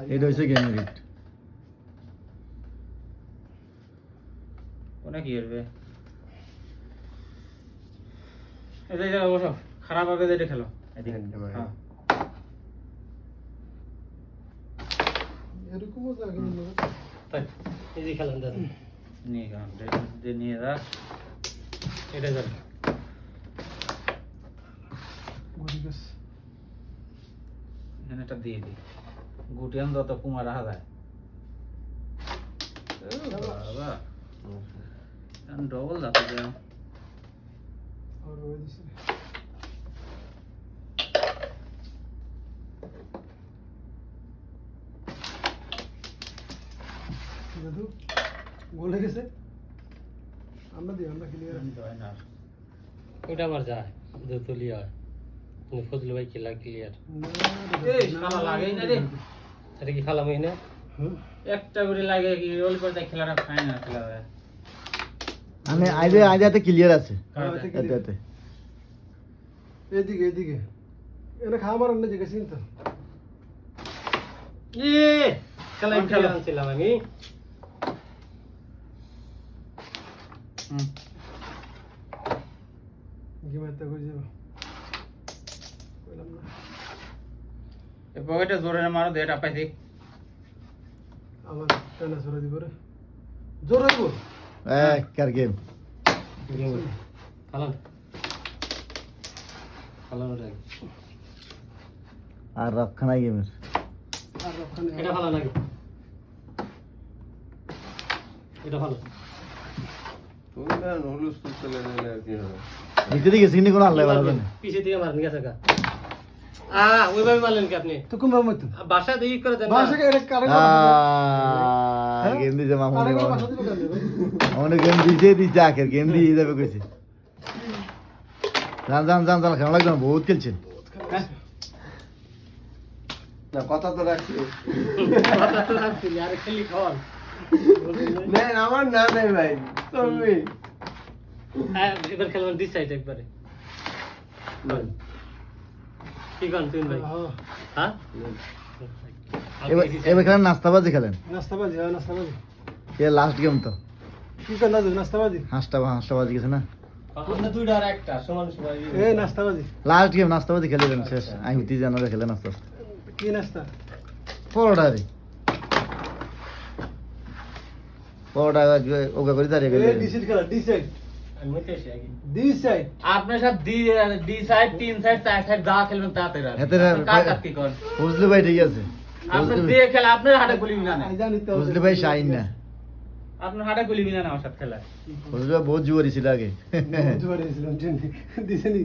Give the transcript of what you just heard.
এটা হচ্ছে game writ ওনা কি করবে এটা এটা বসো খারাপ হবে এটা খেলো এদিকে হ্যাঁ এরকমও জায়গা নেই তাই এই যে খেলেন দাদা নিয়ে গান দে নিয়ে যা এটা যা গরিবেস এখানে একটা দিয়ে দি গুটিয়ান যত কুমার রাখা যায় বাবা ডবল যাতে যায় আর ওই দিছে দাদু বলে গেছে আমরা ক্লিয়ার জয় না ওটা আমার যায় দুতলি হয় কিন্তু ফজলু ভাই খেলা ক্লিয়ার এই শালা লাগেই না রে এটা কি খেলা মহিনা একটা করে লাগে কি রোল করতে খেলাটা খায় না খেলা হয় আমি আইজাতে ক্লিয়ার আছে এদিকে এদিকে এনে খাওয়া মারান না জিজ্ঞেস তো এ খেলা খেলা আনছিলাম আমি গিমাতে কই যাব কইলাম না এ পকেটে জোরে না মারো দে এটা পাইছি আমার টানা সরা দিব রে জোরে দিব কার গেম খেলান খেলান ওটা আর রক্ষা নাই গেমের আর ওখানে এটা ভালো লাগে এটা ভালো ভিতরে গেছে কিন্তু কোনো আল্লাহ ভালো জানে পিছে দিয়ে মারেন গেছে গা ওইভাবে মারলেন কি আপনি তো কোন মত বাসা দিয়ে করে দেন বাসা কে কারে গেম দিছে মামুনি বাসা দিব কেন অনেক গেম দিছে আখের গেম দিয়ে যাবে কইছে জান খেলা লাগবে না বহুত খেলছেন না কথা তো রাখছি আরে খেলি খাওয়ান নেন আমার না নেই ভাই তুমি এবার খেলবেন দিস সাইড একবারে কি গান তুই ভাই হ্যাঁ এবার খেলেন নাস্তাবাজি খেলেন নাস্তাবাজি এ লাস্ট গেম তো কি কর না নাস্তাবাজি হাঁসটাবাজি গেছে না আপনার দুইটা আর একটা সমান সমান এ নাস্তাবাজি লাস্ট গেম নাস্তাবাজি খেলে দেন শেষ আমি হুতি জানারে খেলে নাস্তা কি নাস্তা পরোটা রে পরোটা ওকে করে দাঁড়িয়ে এ গেলে ডিসাইড খেলা ডিসাইড আমি মইতে আসি আগে ডিসাইড আপনার সব ডি সাইড তিন সাইড চার সাইড যা খেলবেন তাতে এতে কার কি কর বুঝলি ভাই ঠিক আছে আপনি দিয়ে খেলা আপনার হাতে গুলি না আই জানি তো বুঝলি ভাই শাইন না আপনার হাতে গুলি না আমার সাথে খেলা বুঝলি ভাই বহুত জুয়ারি ছিল আগে জোরে ছিলাম দিছেনি